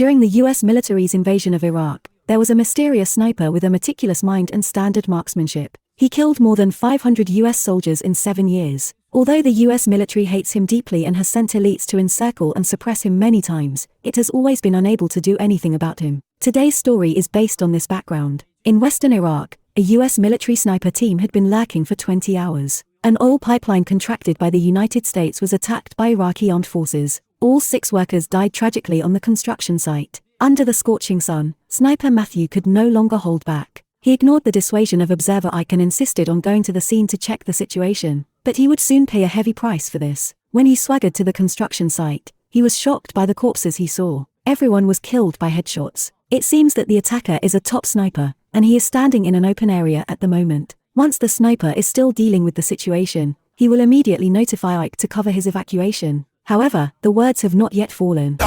During the US military's invasion of Iraq, there was a mysterious sniper with a meticulous mind and standard marksmanship. He killed more than 500 US soldiers in 7 years. Although the US military hates him deeply and has sent elites to encircle and suppress him many times, it has always been unable to do anything about him. Today's story is based on this background. In western Iraq, a US military sniper team had been lurking for 20 hours. An oil pipeline contracted by the United States was attacked by Iraqi armed forces. All 6 workers died tragically on the construction site. Under the scorching sun, Sniper Matthew could no longer hold back. He ignored the dissuasion of observer Ike and insisted on going to the scene to check the situation. But he would soon pay a heavy price for this. When he swaggered to the construction site, he was shocked by the corpses he saw. Everyone was killed by headshots. It seems that the attacker is a top sniper, and he is standing in an open area at the moment. Once the sniper is still dealing with the situation, he will immediately notify Ike to cover his evacuation. However, the words have not yet fallen.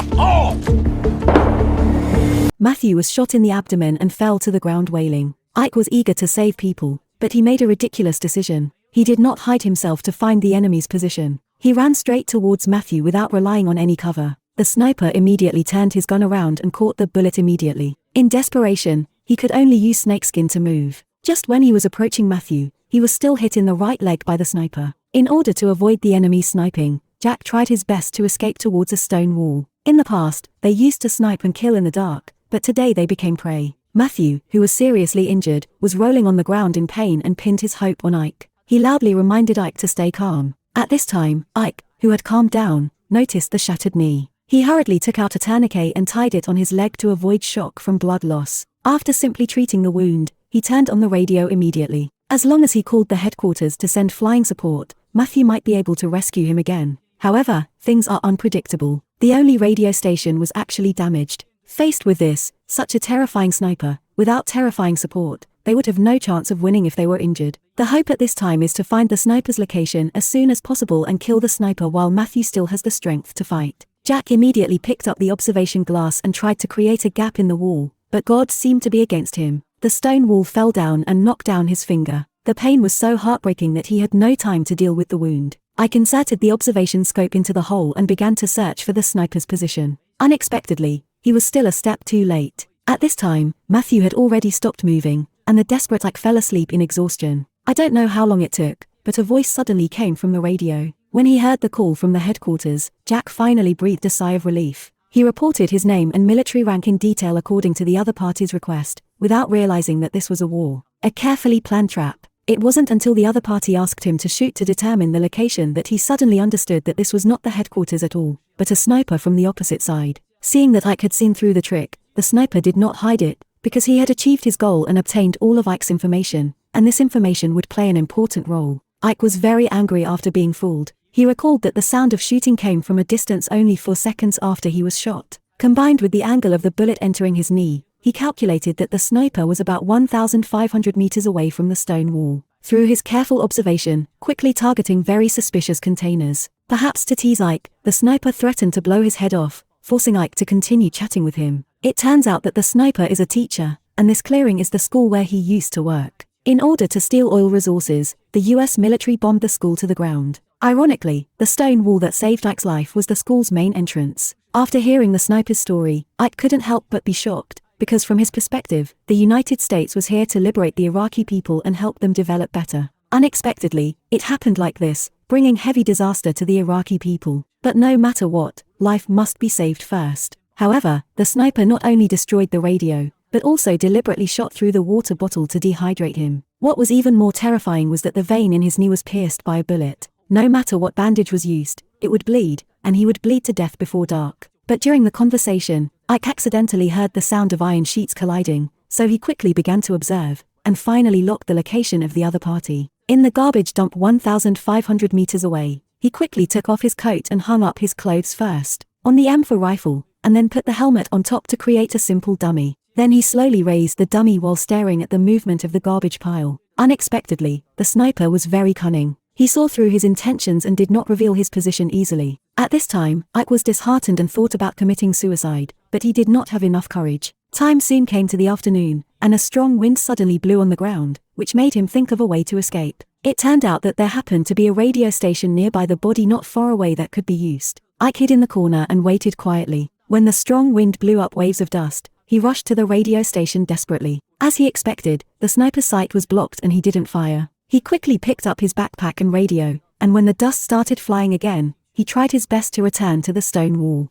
Matthew was shot in the abdomen and fell to the ground wailing. Ike was eager to save people, but he made a ridiculous decision. He did not hide himself to find the enemy's position. He ran straight towards Matthew without relying on any cover. The sniper immediately turned his gun around and caught the bullet immediately. In desperation, he could only use snakeskin to move. Just when he was approaching Matthew, he was still hit in the right leg by the sniper. In order to avoid the enemy's sniping, Jack tried his best to escape towards a stone wall. In the past, they used to snipe and kill in the dark, but today they became prey. Matthew, who was seriously injured, was rolling on the ground in pain and pinned his hope on Ike. He loudly reminded Ike to stay calm. At this time, Ike, who had calmed down, noticed the shattered knee. He hurriedly took out a tourniquet and tied it on his leg to avoid shock from blood loss. After simply treating the wound, he turned on the radio immediately. As long as he called the headquarters to send flying support, Matthew might be able to rescue him again. However, things are unpredictable. The only radio station was actually damaged. Faced with this, such a terrifying sniper, without terrifying support, they would have no chance of winning if they were injured. The hope at this time is to find the sniper's location as soon as possible and kill the sniper while Matthew still has the strength to fight. Jack immediately picked up the observation glass and tried to create a gap in the wall, but God seemed to be against him. The stone wall fell down and knocked down his finger. The pain was so heartbreaking that he had no time to deal with the wound. Ike inserted the observation scope into the hole and began to search for the sniper's position. Unexpectedly, he was still a step too late. At this time, Matthew had already stopped moving, and the desperate Ike fell asleep in exhaustion. I don't know how long it took, but a voice suddenly came from the radio. When he heard the call from the headquarters, Jack finally breathed a sigh of relief. He reported his name and military rank in detail according to the other party's request, without realizing that this was a war. A carefully planned trap. It wasn't until the other party asked him to shoot to determine the location that he suddenly understood that this was not the headquarters at all, but a sniper from the opposite side. Seeing that Ike had seen through the trick, the sniper did not hide it, because he had achieved his goal and obtained all of Ike's information, and this information would play an important role. Ike was very angry after being fooled. He recalled that the sound of shooting came from a distance only 4 seconds after he was shot. Combined with the angle of the bullet entering his knee, he calculated that the sniper was about 1,500 meters away from the stone wall. Through his careful observation, quickly targeting very suspicious containers. Perhaps to tease Ike, the sniper threatened to blow his head off, forcing Ike to continue chatting with him. It turns out that the sniper is a teacher, and this clearing is the school where he used to work. In order to steal oil resources, the US military bombed the school to the ground. Ironically, the stone wall that saved Ike's life was the school's main entrance. After hearing the sniper's story, Ike couldn't help but be shocked, because from his perspective, the United States was here to liberate the Iraqi people and help them develop better. Unexpectedly, it happened like this, bringing heavy disaster to the Iraqi people. But no matter what, life must be saved first. However, the sniper not only destroyed the radio, but also deliberately shot through the water bottle to dehydrate him. What was even more terrifying was that the vein in his knee was pierced by a bullet. No matter what bandage was used, it would bleed, and he would bleed to death before dark. But during the conversation, Ike accidentally heard the sound of iron sheets colliding, so he quickly began to observe, and finally locked the location of the other party. In the garbage dump 1,500 meters away, he quickly took off his coat and hung up his clothes first, on the M4 rifle, and then put the helmet on top to create a simple dummy. Then he slowly raised the dummy while staring at the movement of the garbage pile. Unexpectedly, the sniper was very cunning. He saw through his intentions and did not reveal his position easily. At this time, Ike was disheartened and thought about committing suicide, but he did not have enough courage. Time soon came to the afternoon, and a strong wind suddenly blew on the ground, which made him think of a way to escape. It turned out that there happened to be a radio station nearby the body not far away that could be used. Ike hid in the corner and waited quietly. When the strong wind blew up waves of dust, he rushed to the radio station desperately. As he expected, the sniper's sight was blocked and he didn't fire. He quickly picked up his backpack and radio, and when the dust started flying again, he tried his best to return to the stone wall.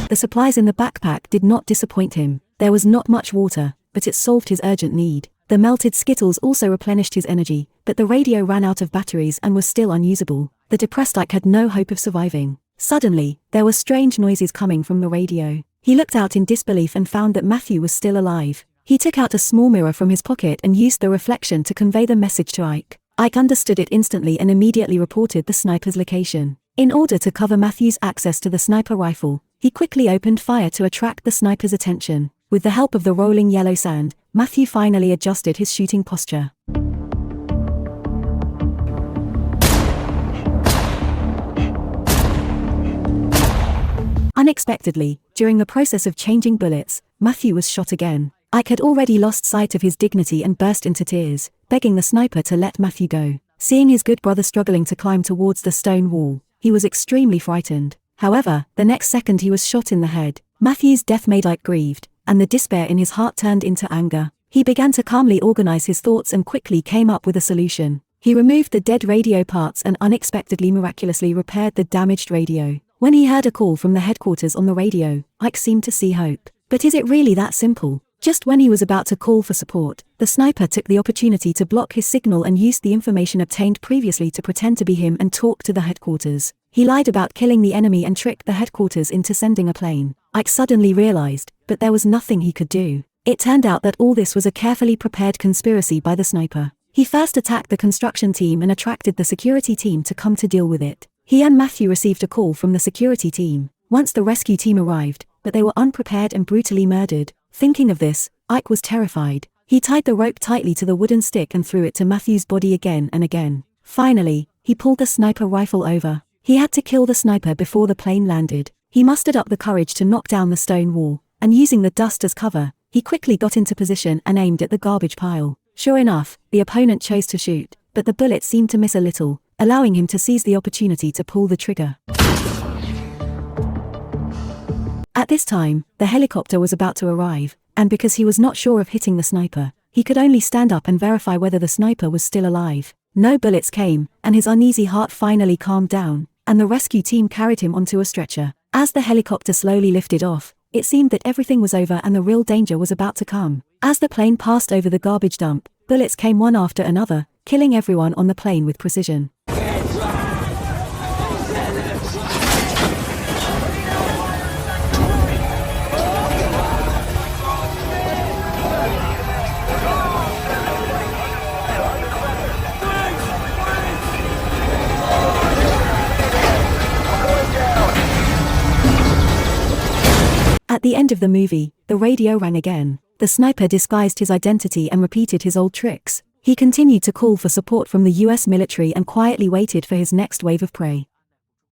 The supplies in the backpack did not disappoint him. There was not much water, but it solved his urgent need. The melted Skittles also replenished his energy, but the radio ran out of batteries and was still unusable. The depressed Ike had no hope of surviving. Suddenly, there were strange noises coming from the radio. He looked out in disbelief and found that Matthew was still alive. He took out a small mirror from his pocket and used the reflection to convey the message to Ike. Ike understood it instantly and immediately reported the sniper's location. In order to cover Matthew's access to the sniper rifle, he quickly opened fire to attract the sniper's attention. With the help of the rolling yellow sand, Matthew finally adjusted his shooting posture. Unexpectedly, during the process of changing bullets, Matthew was shot again. Ike had already lost sight of his dignity and burst into tears, begging the sniper to let Matthew go. Seeing his good brother struggling to climb towards the stone wall, he was extremely frightened. However, the next second he was shot in the head. Matthew's death made Ike grieved, and the despair in his heart turned into anger. He began to calmly organize his thoughts and quickly came up with a solution. He removed the dead radio parts and unexpectedly miraculously repaired the damaged radio. When he heard a call from the headquarters on the radio, Ike seemed to see hope. But is it really that simple? Just when he was about to call for support, the sniper took the opportunity to block his signal and used the information obtained previously to pretend to be him and talk to the headquarters. He lied about killing the enemy and tricked the headquarters into sending a plane. Ike suddenly realized, but there was nothing he could do. It turned out that all this was a carefully prepared conspiracy by the sniper. He first attacked the construction team and attracted the security team to come to deal with it. He and Matthew received a call from the security team. Once the rescue team arrived, but they were unprepared and brutally murdered. Thinking of this, Ike was terrified. He tied the rope tightly to the wooden stick and threw it to Matthew's body again and again. Finally, he pulled the sniper rifle over. He had to kill the sniper before the plane landed. He mustered up the courage to knock down the stone wall, and using the dust as cover, he quickly got into position and aimed at the garbage pile. Sure enough, the opponent chose to shoot, but the bullet seemed to miss a little, allowing him to seize the opportunity to pull the trigger. At this time, the helicopter was about to arrive, and because he was not sure of hitting the sniper, he could only stand up and verify whether the sniper was still alive. No bullets came, and his uneasy heart finally calmed down, and the rescue team carried him onto a stretcher. As the helicopter slowly lifted off, it seemed that everything was over and the real danger was about to come. As the plane passed over the garbage dump, bullets came one after another, killing everyone on the plane with precision. At the end of the movie, the radio rang again. The sniper disguised his identity and repeated his old tricks. He continued to call for support from the US military and quietly waited for his next wave of prey.